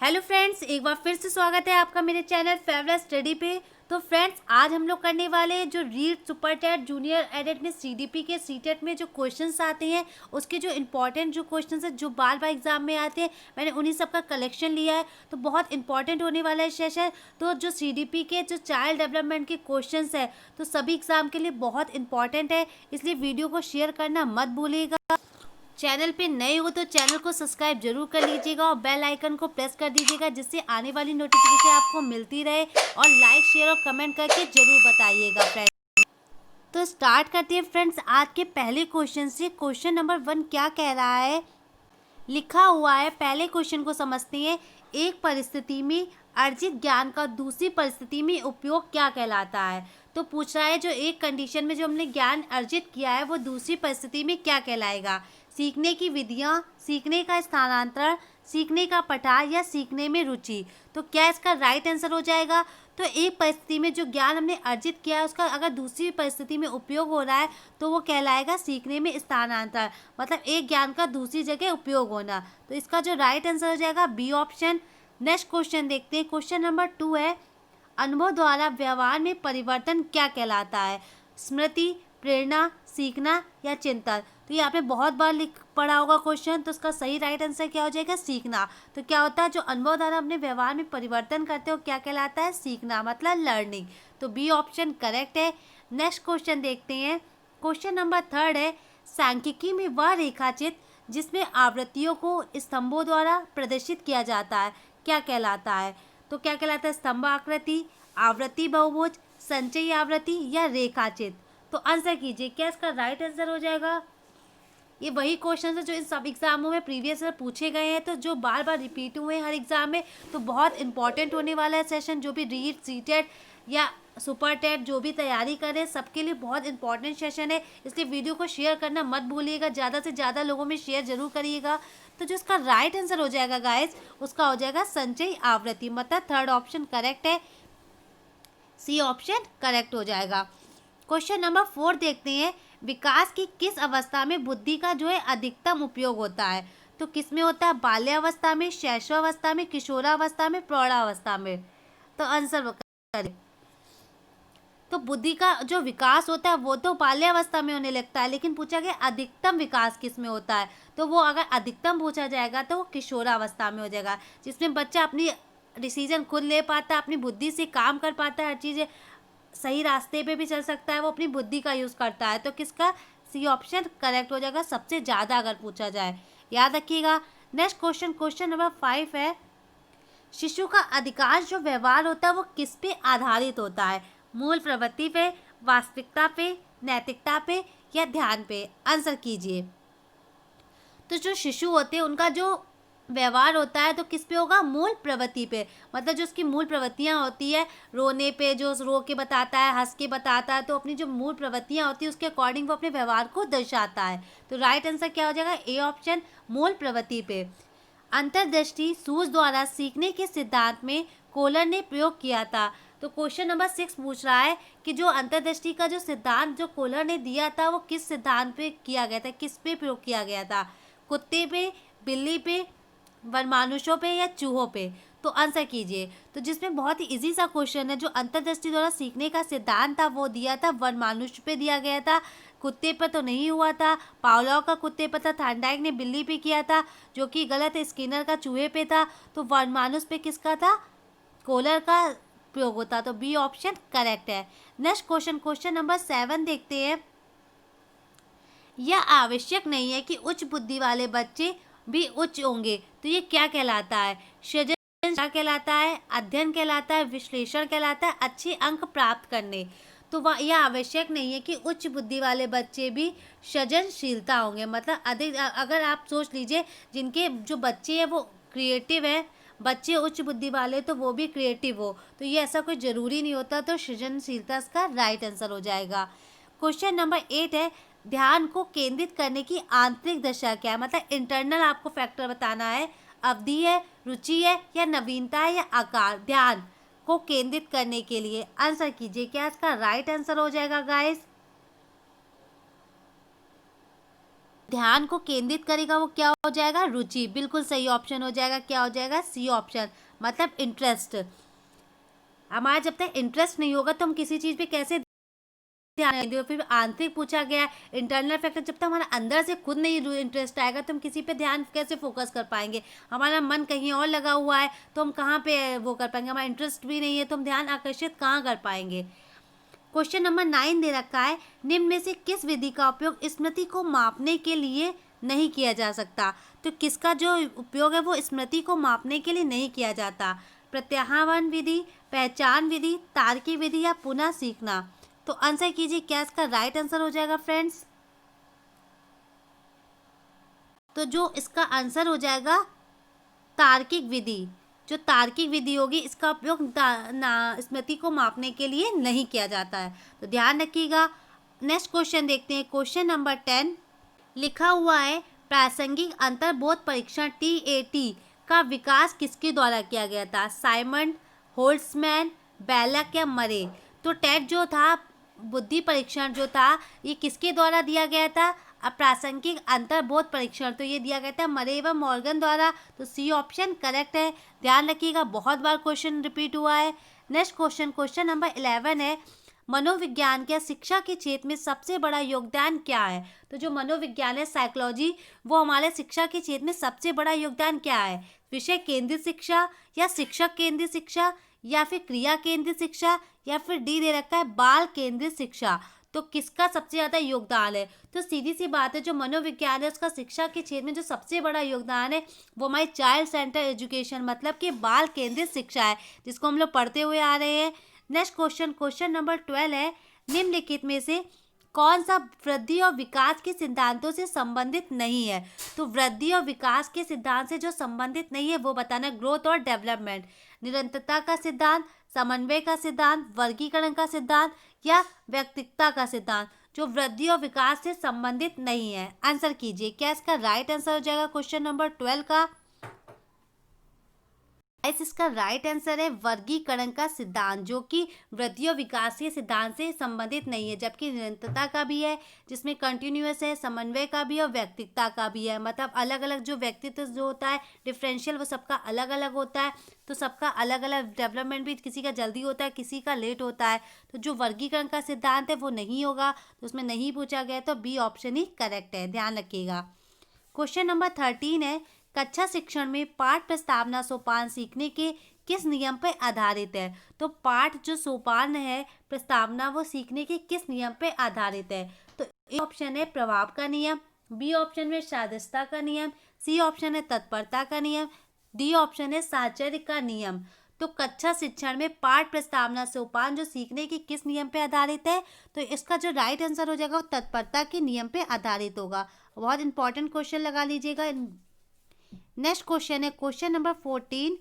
Hello friends, एक बार फिर से स्वागत है आपका मेरे चैनल फेवरेट स्टडी पे। तो फ्रेंड्स, आज हम लोग करने वाले हैं जो रीड सुपर टेट जूनियर एडेट में सीडीपी के सीटेट में जो क्वेश्चंस आते हैं, उसके जो इंपॉर्टेंट जो क्वेश्चंस हैं जो बार बार एग्जाम में आते हैं, मैंने उन्हीं सब का कलेक्शन लिया है। तो बहुत इंपॉर्टेंट होने वाला है सेशन। तो जो सीडीपी के जो चाइल्ड डेवलपमेंट के क्वेश्चंस है, तो सभी एग्जाम के लिए बहुत इंपॉर्टेंट है, इसलिए वीडियो को शेयर करना मत भूलिएगा। चैनल पे नए हो तो चैनल को सब्सक्राइब जरूर कर लीजिएगा और बेल आइकन को प्रेस कर दीजिएगा, जिससे आने वाली नोटिफिकेशन आपको मिलती रहे। और लाइक शेयर और कमेंट करके जरूर बताइएगा फ्रेंड्स। तो स्टार्ट करते हैं फ्रेंड्स आज के पहले क्वेश्चन से। क्वेश्चन नंबर 1 क्या कह रहा है, लिखा हुआ है। पहले क्वेश्चन को समझते हैं। एक परिस्थिति में अर्जित ज्ञान का दूसरी परिस्थिति में उपयोग क्या कहलाता है। तो पूछ रहा है जो एक कंडीशन में जो हमने ज्ञान अर्जित किया है वो दूसरी परिस्थिति में क्या कहलाएगा। सीखने की विधियाँ, सीखने का स्थानांतरण, सीखने का पठार या सीखने में रुचि। तो क्या इसका राइट आंसर हो जाएगा। तो एक परिस्थिति में जो ज्ञान हमने अर्जित किया है उसका अगर दूसरी परिस्थिति में उपयोग हो रहा है तो वो कहलाएगा सीखने में स्थानांतरण, मतलब एक ज्ञान का दूसरी जगह उपयोग होना। तो इसका जो राइट आंसर हो जाएगा बी ऑप्शन। नेक्स्ट क्वेश्चन देखते हैं। क्वेश्चन नंबर 2 है, अनुभव द्वारा व्यवहार में परिवर्तन क्या कहलाता है। स्मृति, प्रेरणा, सीखना या चिंतन। तो यहाँ पे बहुत बार लिख पढ़ा होगा क्वेश्चन, तो उसका सही राइट आंसर क्या हो जाएगा, सीखना। तो क्या होता है जो अनुभव द्वारा अपने व्यवहार में परिवर्तन करते हो क्या कहलाता है, सीखना, मतलब लर्निंग। तो बी ऑप्शन करेक्ट है। नेक्स्ट क्वेश्चन देखते हैं। क्वेश्चन नंबर 3 है, सांख्यिकी में वह रेखाचित्र जिसमें आवृत्तियों को स्तंभों द्वारा प्रदर्शित किया जाता है क्या कहलाता है। तो क्या कहलाता है, स्तंभ आकृति, आवृत्ति बहुभुज, संचयी आवृत्ति या रेखाचित्र। तो आंसर कीजिए, क्या इसका राइट आंसर हो जाएगा। ये वही क्वेश्चन है जो इन सब एग्जामों में प्रीवियस ईयर पूछे गए हैं, तो जो बार बार रिपीट हुए हैं हर एग्जाम में। तो बहुत इंपॉर्टेंट होने वाला है सेशन। जो भी रीड सीटेट या सुपर टेट जो भी तैयारी करें सबके लिए बहुत इंपॉर्टेंट सेशन है, इसलिए वीडियो को शेयर करना मत भूलिएगा। ज़्यादा से ज़्यादा लोगों में शेयर जरूर करिएगा। तो जो इसका राइट आंसर हो जाएगा गाइस, उसका हो जाएगा संचयी आवृत्ति, मतलब थर्ड ऑप्शन करेक्ट है, सी ऑप्शन करेक्ट हो जाएगा। क्वेश्चन नंबर 4 देखते हैं। विकास की किस अवस्था में बुद्धि का जो है अधिकतम उपयोग होता है। तो किस में होता है, बाल्यावस्था में, शैशवावस्था में, किशोरावस्था में, प्रौढ़ावस्था में। तो आंसर करें। तो बुद्धि का जो विकास होता है वो तो बाल्यावस्था में होने लगता है, लेकिन पूछा गया अधिकतम विकास किस में होता है, तो वो अगर अधिकतम पूछा जाएगा तो वो किशोरावस्था में हो जाएगा, जिसमें बच्चा अपनी डिसीजन खुद ले पाता है, अपनी बुद्धि से काम कर पाता है, हर चीज़ सही रास्ते पे भी चल सकता है, वो अपनी बुद्धि का यूज़ करता है। तो किसका सी ऑप्शन करेक्ट हो जाएगा सबसे ज़्यादा अगर पूछा जाए, याद रखिएगा। नेक्स्ट क्वेश्चन, क्वेश्चन नंबर 5 है, शिशु का अधिकांश जो व्यवहार होता है वो किस पे आधारित होता है। मूल प्रवृत्ति पे, वास्तविकता पे, नैतिकता पे या ध्यान पे। आंसर कीजिए। तो जो शिशु होते हैं उनका जो व्यवहार होता है तो किस पे होगा, मूल प्रवृत्ति पे, मतलब जो उसकी मूल प्रवृत्तियाँ होती है, रोने पे जो रो के बताता है, हंस के बताता है, तो अपनी जो मूल प्रवृत्तियाँ होती है उसके अकॉर्डिंग वो अपने व्यवहार को दर्शाता है। तो राइट आंसर क्या हो जाएगा, ए ऑप्शन, मूल प्रवृत्ति पे। अंतर्दृष्टि सूझ द्वारा सीखने के सिद्धांत में कोलर ने प्रयोग किया था। तो क्वेश्चन नंबर 6 पूछ रहा है कि जो अंतर्दृष्टि का जो सिद्धांत जो कोलर ने दिया था वो किस सिद्धांत पे किया गया था, किस पे प्रयोग किया गया था, कुत्ते पे, बिल्ली पे, वनमानुषों पे या चूहों पे। तो आंसर कीजिए। तो जिसमें बहुत ही इजी सा क्वेश्चन है, जो अंतर्दृष्टि द्वारा सीखने का सिद्धांत था वो दिया था वनमानुष पे दिया गया था, कुत्ते पर तो नहीं हुआ था। पावलोव का कुत्ते पर था, थार्नडाइक ने बिल्ली पे किया था, जो कि गलत है। स्किनर का चूहे पे था। तो वनमानुष पे किसका था, कोलर का प्रयोग होता। तो बी ऑप्शन करेक्ट है। नेक्स्ट क्वेश्चन, क्वेश्चन नंबर 7 देखते हैं। यह आवश्यक नहीं है कि उच्च बुद्धि वाले बच्चे भी उच्च होंगे। तो ये क्या कहलाता है, सृजन क्या कहलाता है, अध्ययन कहलाता है, विश्लेषण कहलाता है, अच्छे अंक प्राप्त करने। तो वह यह आवश्यक नहीं है कि उच्च बुद्धि वाले बच्चे भी सृजनशीलता होंगे, मतलब अधिक। अगर आप सोच लीजिए जिनके जो बच्चे हैं वो क्रिएटिव है, बच्चे उच्च बुद्धि वाले तो वो भी क्रिएटिव हो, तो ये ऐसा कोई ज़रूरी नहीं होता। तो सृजनशीलता इसका राइट आंसर हो जाएगा। क्वेश्चन नंबर 8 है, ध्यान को केंद्रित करने की आंतरिक दशा क्या है, मतलब इंटरनल आपको फैक्टर बताना है। अवधि है, रुचि है या नवीनता है या आकार। ध्यान को केंद्रित करने के लिए आंसर कीजिए, क्या इसका राइट आंसर हो जाएगा गाइस। ध्यान को केंद्रित करेगा वो क्या हो जाएगा, रुचि। बिल्कुल सही ऑप्शन हो जाएगा, क्या हो जाएगा, सी ऑप्शन, मतलब इंटरेस्ट। हमारा जब तक इंटरेस्ट नहीं होगा तो हम किसी चीज़ पे कैसे ध्यान देंगे। फिर आंतरिक पूछा गया है, इंटरनल फैक्टर, जब तक हमारा अंदर से खुद नहीं इंटरेस्ट आएगा तो हम किसी पे ध्यान कैसे फोकस कर पाएंगे। हमारा मन कहीं और लगा हुआ है तो हम कहाँ पे वो कर पाएंगे, हमारा इंटरेस्ट भी नहीं है तो हम ध्यान आकर्षित कहाँ कर पाएंगे। क्वेश्चन नंबर 9 दे रखा है, निम्न में से किस विधि का उपयोग स्मृति को मापने के लिए नहीं किया जा सकता। तो किसका जो उपयोग है वो स्मृति को मापने के लिए नहीं किया जाता। प्रत्याहरण विधि, पहचान विधि, तार्किक विधि या पुनः सीखना। तो आंसर कीजिए, क्या इसका राइट आंसर हो जाएगा फ्रेंड्स। तो जो इसका आंसर हो जाएगा तार्किक विधि। जो तार्किक विधि होगी इसका उपयोग स्मृति को मापने के लिए नहीं किया जाता है, तो ध्यान रखिएगा। नेक्स्ट क्वेश्चन देखते हैं, क्वेश्चन नंबर 10 लिखा हुआ है, प्रासंगिक अंतर्बोध परीक्षण TAT का विकास किसके द्वारा किया गया था। साइमंड, होल्ट्जमैन, बेलक या मरे। तो टेट जो था, बुद्धि परीक्षण जो था, ये किसके द्वारा दिया गया था, अप्रासंगिक अंतर्बोध परीक्षण। तो ये दिया गया था मरे एवं मॉर्गन द्वारा। तो सी ऑप्शन करेक्ट है, ध्यान रखिएगा, बहुत बार क्वेश्चन रिपीट हुआ है। नेक्स्ट क्वेश्चन, क्वेश्चन नंबर 11 है, मनोविज्ञान के शिक्षा के क्षेत्र में सबसे बड़ा योगदान क्या है। तो जो मनोविज्ञान है, साइकोलॉजी, वो हमारे शिक्षा के क्षेत्र में सबसे बड़ा योगदान क्या है। विषय केंद्रित शिक्षा या शिक्षक केंद्रित शिक्षा या फिर क्रिया केंद्रित शिक्षा या फिर डी दे रखा है बाल केंद्रित शिक्षा। तो किसका सबसे ज़्यादा योगदान है। तो सीधी सी बात है, जो मनोविज्ञान है उसका शिक्षा के क्षेत्र में जो सबसे बड़ा योगदान है वो हमारी चाइल्ड सेंटर एजुकेशन, मतलब कि बाल केंद्रित शिक्षा है, जिसको हम लोग पढ़ते हुए आ रहे हैं। नेक्स्ट क्वेश्चन, क्वेश्चन नंबर 12 है, निम्नलिखित में से कौन सा वृद्धि और विकास के सिद्धांतों से संबंधित नहीं है। तो वृद्धि और विकास के सिद्धांत से जो संबंधित नहीं है वो बताना, ग्रोथ और डेवलपमेंट, निरंतरता का सिद्धांत, समन्वय का सिद्धांत, वर्गीकरण का सिद्धांत या व्यक्तित्व का सिद्धांत। जो वृद्धि और विकास से संबंधित नहीं है। आंसर कीजिए, क्या इसका राइट आंसर हो जाएगा क्वेश्चन नंबर 12 का। इसका राइट आंसर है वर्गीकरण का सिद्धांत, जो कि वृद्धि और विकास के सिद्धांत से संबंधित नहीं है, जबकि निरंतरता का भी है जिसमें कंटिन्यूअस है, समन्वय का भी और व्यक्तित्व का भी है। मतलब अलग अलग जो व्यक्तित्व जो होता है डिफरेंशियल, वो सबका अलग अलग होता है। तो सबका अलग अलग डेवलपमेंट भी, किसी का जल्दी होता है, किसी का लेट होता है। तो जो वर्गीकरण का सिद्धांत है वो नहीं होगा, तो उसमें नहीं पूछा गया, तो बी ऑप्शन ही करेक्ट है, ध्यान रखिएगा। क्वेश्चन नंबर 13 है, कक्षा शिक्षण में पाठ प्रस्तावना सोपान सीखने के किस नियम पर आधारित है। तो पाठ जो सोपान है प्रस्तावना, वो सीखने के किस नियम पर आधारित है। तो ए ऑप्शन है प्रभाव का नियम, बी ऑप्शन में सादृश्यता का नियम, सी ऑप्शन है तत्परता का नियम, डी ऑप्शन है साहचर्य का नियम। तो कक्षा शिक्षण में पाठ प्रस्तावना सोपान जो सीखने के किस नियम पे आधारित है, तो इसका जो राइट आंसर हो जाएगा वो तत्परता के नियम पे आधारित होगा। बहुत इंपॉर्टेंट क्वेश्चन लगा लीजिएगा। नेक्स्ट क्वेश्चन है क्वेश्चन नंबर 14,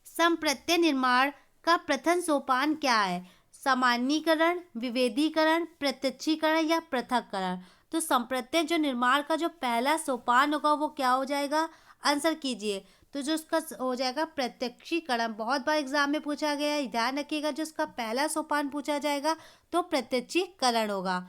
संप्रत्यय निर्माण का प्रथम सोपान क्या है। सामान्यीकरण, विभेदीकरण, प्रत्यक्षीकरण या पृथक्करण। तो संप्रत्यय जो निर्माण का जो पहला सोपान होगा वो क्या हो जाएगा, आंसर कीजिए। तो जो उसका हो जाएगा प्रत्यक्षीकरण, बहुत बार एग्जाम में पूछा गया है, ध्यान रखिएगा, जो उसका पहला सोपान पूछा जाएगा तो प्रत्यक्षीकरण होगा।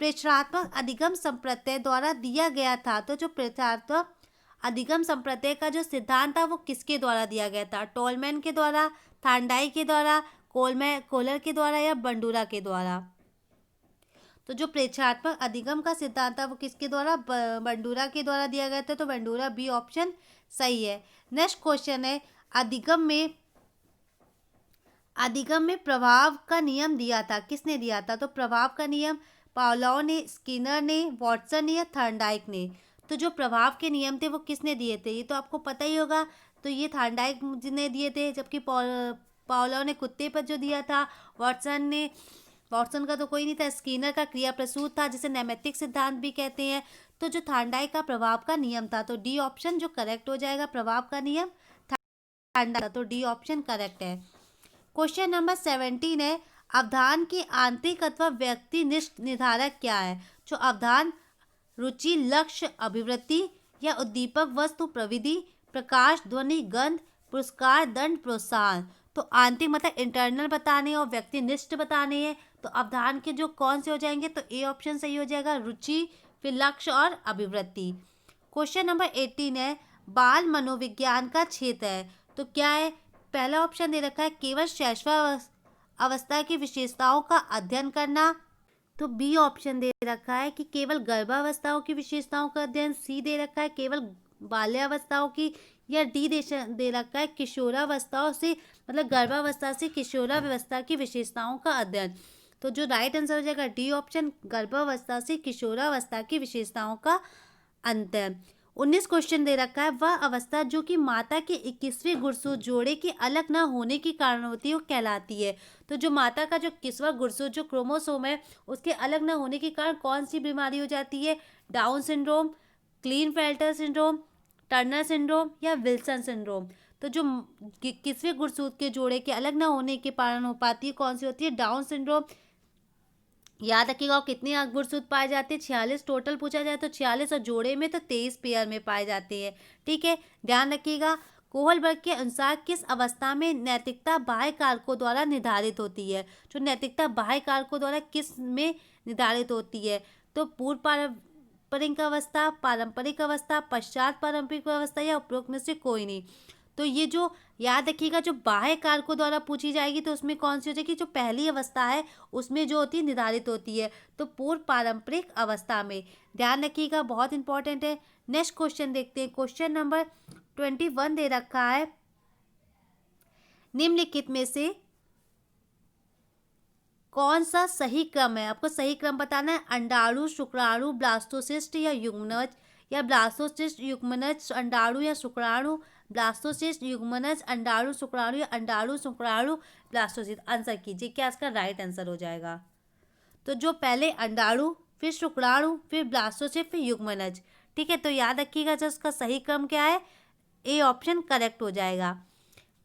प्रेक्षणात्मक अधिगम संप्रत्यय द्वारा दिया गया था। तो जो प्रेक्षणात्मक अधिगम संप्रत्यय का जो सिद्धांत था वो किसके द्वारा दिया गया था। टोलमैन के द्वारा, थांडाई के द्वारा, कोलर के द्वारा या बंडूरा के द्वारा। तो जो प्रेक्षणात्मक अधिगम का सिद्धांत था वो किसके द्वारा, बंडूरा के द्वारा दिया गया था। तो बंडूरा, बी ऑप्शन सही है। नेक्स्ट क्वेश्चन है, अधिगम में प्रभाव का नियम दिया था, किसने दिया था। तो प्रभाव का नियम पावलोव ने, स्किनर ने, वॉटसन ने या थॉर्नडाइक ने। तो जो प्रभाव के नियम थे वो किसने दिए थे, ये तो आपको पता ही होगा। तो ये थॉर्नडाइक ने दिए थे, जबकि पावलोव ने कुत्ते पर जो दिया था, वॉटसन का तो कोई नहीं था, स्किनर का क्रिया प्रसूत था जिसे नैमित्तिक सिद्धांत भी कहते हैं। तो जो थॉर्नडाइक का प्रभाव का नियम था, तो डी ऑप्शन जो करेक्ट हो जाएगा, प्रभाव का नियम थॉर्नडाइक, तो डी ऑप्शन करेक्ट है। क्वेश्चन नंबर 17 है, अवधान के आंतरिक अथवा व्यक्तिनिष्ठ निर्धारक क्या है। जो अवधान रुचि, लक्ष्य, अभिवृत्ति या उद्दीपक वस्तु, प्रविधि, प्रकाश, ध्वनि, गंध, पुरस्कार, दंड, प्रोत्साहन। तो आंतरिक मतलब इंटरनल बताने और व्यक्तिनिष्ठ बताने हैं। तो अवधान के जो कौन से हो जाएंगे, तो ए ऑप्शन सही हो जाएगा, रुचि, फिर लक्ष्य और अभिवृत्ति। क्वेश्चन नंबर 18 है बाल मनोविज्ञान का क्षेत्र है, तो क्या है? पहला ऑप्शन दे रखा है केवल शैशवावस्था की विशेषताओं का अध्ययन करना, तो बी ऑप्शन दे रखा है कि केवल गर्भावस्थाओं की विशेषताओं का अध्ययन, सी दे रखा है केवल बाल्यावस्थाओं की, या डी दे रखा है किशोरावस्थाओं से मतलब गर्भावस्था से किशोरावस्था की विशेषताओं का अध्ययन। तो जो राइट आंसर हो जाएगा डी ऑप्शन, गर्भावस्था से किशोरावस्था की विशेषताओं का अंतर। 19 क्वेश्चन दे रखा है वह अवस्था जो कि माता के 21वें गुणसूत्र जोड़े के अलग न होने के कारण होती है वो कहलाती है। तो जो माता का जो 21वां गुणसूत्र जो क्रोमोसोम है उसके अलग न होने के कारण कौन सी बीमारी हो जाती है? Down syndrome, Klinefelter syndrome, Turner syndrome या विल्सन सिंड्रोम। तो जो 21वें गुणसूत्र के जोड़े के अलग न होने के कारण हो पाती है कौन सी होती है? Down syndrome. याद रखिएगा और कितने गुणसूत्र पाए जाते हैं? 46 टोटल पूछा जाए तो 46 और जोड़े में तो 23 पेयर में पाए जाते हैं। ठीक है, ध्यान रखिएगा। कोहलबर्ग के अनुसार किस अवस्था में नैतिकता बाह्य कारकों द्वारा निर्धारित होती है? जो नैतिकता बाह्य कारकों द्वारा किस में निर्धारित होती है? तो पूर्व पारंपरिक अवस्था, पश्चात पारंपरिक अवस्था या उपरोक्त में से कोई नहीं। तो ये जो याद रखिएगा जो बाह्य कारकों द्वारा पूछी जाएगी तो उसमें कौन सी हो जाएगी? जो पहली अवस्था है उसमें जो होती है निर्धारित होती है, तो पूर्व पारंपरिक अवस्था में। ध्यान रखिएगा, बहुत इंपॉर्टेंट है। नेक्स्ट क्वेश्चन देखते हैं। क्वेश्चन नंबर 21 दे रखा है निम्नलिखित में से कौन सा सही क्रम है? आपको सही क्रम बताना है। अंडाणु, शुक्राणु, ब्लास्टोसिस्ट या युग्मनज, या ब्लास्टोसिस्ट, युग्मनज, अंडाणु या शुक्राणु, ब्लास्टोसिस्ट, युग्मनज, अंडाणु, शुक्राणु या अंडाणु, शुक्राणु, ब्लास्टोसिस्ट। आंसर कीजिए क्या इसका राइट आंसर हो जाएगा? तो जो पहले अंडाणु, फिर शुक्राणु, फिर ब्लास्टोसिस्ट, फिर युग्मनज। ठीक है, तो याद रखिएगा जो इसका सही क्रम क्या है? ए ऑप्शन करेक्ट हो जाएगा।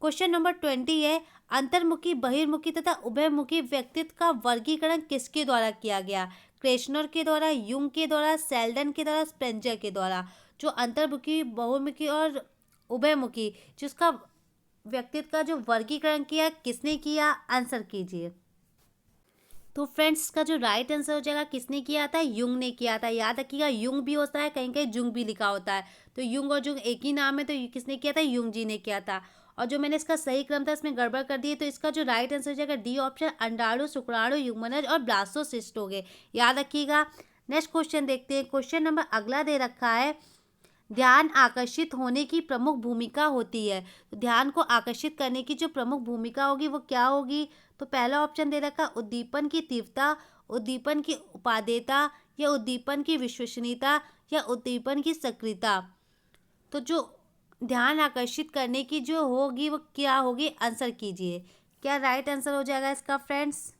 क्वेश्चन नंबर 20 है अंतर्मुखी, बहिर्मुखी तथा उभयमुखी व्यक्तित्व का वर्गीकरण किसके द्वारा किया गया? क्रेशनर के द्वारा, यूंग के द्वारा, सेल्डन के द्वारा, स्पेंजर के द्वारा। जो अंतर्मुखी, बहुमुखी और उभयमुखी जिसका व्यक्तित्व का जो वर्गीकरण किया किसने किया? आंसर कीजिए। तो फ्रेंड्स इसका जो राइट आंसर हो जाएगा किसने किया था? युंग ने किया था। याद रखिएगा युंग भी होता है, कहीं कहीं जुंग भी लिखा होता है, तो युंग और जुंग एक ही नाम है, तो किसने किया था? युंग जी ने किया था। और जो मैंने इसका सही क्रम था इसमें गड़बड़ कर दी है, तो इसका जो राइट आंसर हो जाएगा डी ऑप्शन, अंडाणु, शुक्राणु, युग्मनज और ब्लास्टोसिस्ट हो गए। याद रखिएगा। नेक्स्ट क्वेश्चन देखते हैं। क्वेश्चन नंबर अगला दे रखा है ध्यान आकर्षित होने की प्रमुख भूमिका होती है। तो ध्यान को आकर्षित करने की जो प्रमुख भूमिका होगी वो क्या होगी? तो पहला ऑप्शन दे रखा उद्दीपन की तीव्रता, उद्दीपन की उपादेयता या उद्दीपन की विश्वसनीयता या उद्दीपन की सक्रियता। तो जो ध्यान आकर्षित करने की जो होगी वो क्या होगी? आंसर कीजिए क्या राइट आंसर हो जाएगा इसका फ्रेंड्स?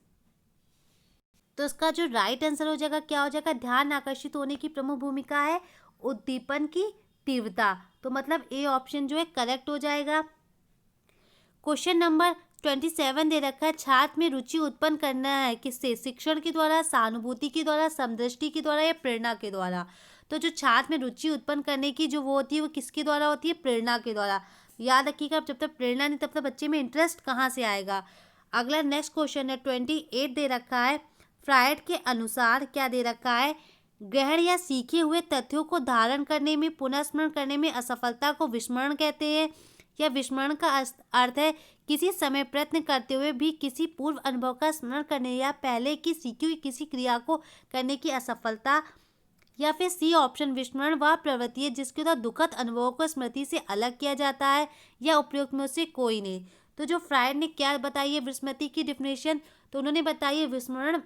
तो इसका जो राइट आंसर हो जाएगा क्या हो जाएगा? ध्यान आकर्षित होने की प्रमुख भूमिका है उद्दीपन की तीव्रता। तो मतलब ए ऑप्शन जो है करेक्ट हो जाएगा। क्वेश्चन नंबर 27 दे रखा है छात्र में रुचि उत्पन्न करना है किससे? शिक्षण के द्वारा, सहानुभूति के द्वारा, समदृष्टि के द्वारा या प्रेरणा के द्वारा। तो जो छात्र में रुचि उत्पन्न करने की जो वो होती है वो किसके द्वारा होती है? प्रेरणा के द्वारा। याद रखिएगा जब तक प्रेरणा नहीं तब तक बच्चे में इंटरेस्ट कहाँ से आएगा। अगला नेक्स्ट क्वेश्चन है 28 दे रखा है फ्रायड के अनुसार क्या दे रखा है? ग्रहण या सीखे हुए तथ्यों को धारण करने में, पुनःस्मरण करने में असफलता को विस्मरण कहते हैं, या विस्मरण का अर्थ है किसी समय प्रयत्न करते हुए भी किसी पूर्व अनुभव का स्मरण करने या पहले की सीखी हुई किसी क्रिया को करने की असफलता, या फिर सी ऑप्शन विस्मरण वह प्रवृत्ति है जिसके द्वारा दुखद अनुभवों को स्मृति से अलग किया जाता है, या उपयुक्त में से कोई नहीं। तो जो फ्रायड ने क्या बताई है विस्मृति की डिफिनेशन? तो उन्होंने बताई है विस्मरण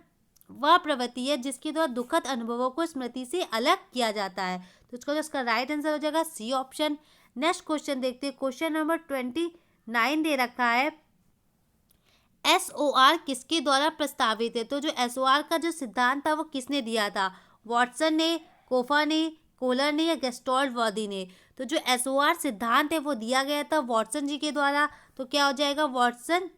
वह प्रवृत्ति है जिसके द्वारा दुखद अनुभवों को स्मृति से अलग किया जाता है। तो इसका राइट आंसर हो जाएगा सी ऑप्शन। नेक्स्ट क्वेश्चन देखते हैं। क्वेश्चन नंबर 29 दे रखा है SOR किसके द्वारा प्रस्तावित है? तो जो SOR का जो सिद्धांत था वो किसने दिया था? वॉटसन ने, कोफा ने, कोलर ने या गेस्टॉल्ट वर्दी ने। तो जो SOR सिद्धांत है वो दिया गया था वॉटसन जी के द्वारा। तो क्या हो जाएगा? वॉटसन,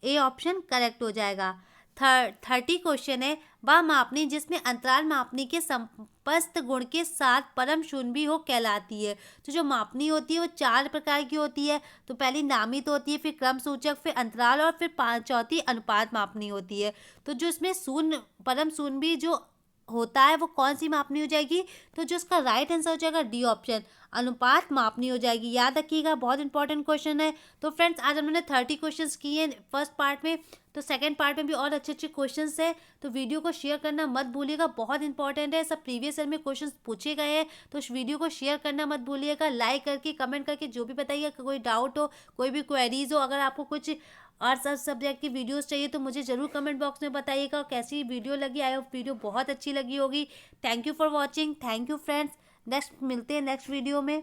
ए ऑप्शन करेक्ट हो जाएगा। 30 क्वेश्चन है वह मापनी जिसमें अंतराल मापनी के समस्त गुण के साथ परम शून्य भी हो कहलाती है। तो जो मापनी होती है वो 4 प्रकार की होती है। तो पहली नामित होती है, फिर क्रम सूचक, फिर अंतराल और फिर चौथी अनुपात मापनी होती है। तो जो इसमें शून्य, परम शून्य भी जो होता है वो कौन सी मापनी हो जाएगी, तो जो इसका राइट आंसर हो जाएगा डी ऑप्शन, अनुपात मापनी हो जाएगी। याद रखिएगा, बहुत इंपॉर्टेंट क्वेश्चन है। तो फ्रेंड्स आज हमने 30 क्वेश्चंस किए हैं फर्स्ट पार्ट में, तो सेकंड पार्ट में भी और अच्छे अच्छे क्वेश्चंस है। तो वीडियो को शेयर करना मत भूलिएगा, बहुत इंपॉर्टेंट है, सब प्रीवियस ईयर में क्वेश्चंस पूछे गए हैं। तो उस वीडियो को शेयर करना मत भूलिएगा, लाइक करके कमेंट करके जो भी बताइएगा, कोई डाउट हो, कोई भी क्वेरीज हो, अगर आपको कुछ और सब सब्जेक्ट की वीडियोस चाहिए तो मुझे ज़रूर कमेंट बॉक्स में बताइएगा कैसी वीडियो लगी। आई होप वीडियो बहुत अच्छी लगी होगी। Thank you for watching, thank you friends. Next मिलते हैं नेक्स्ट वीडियो में।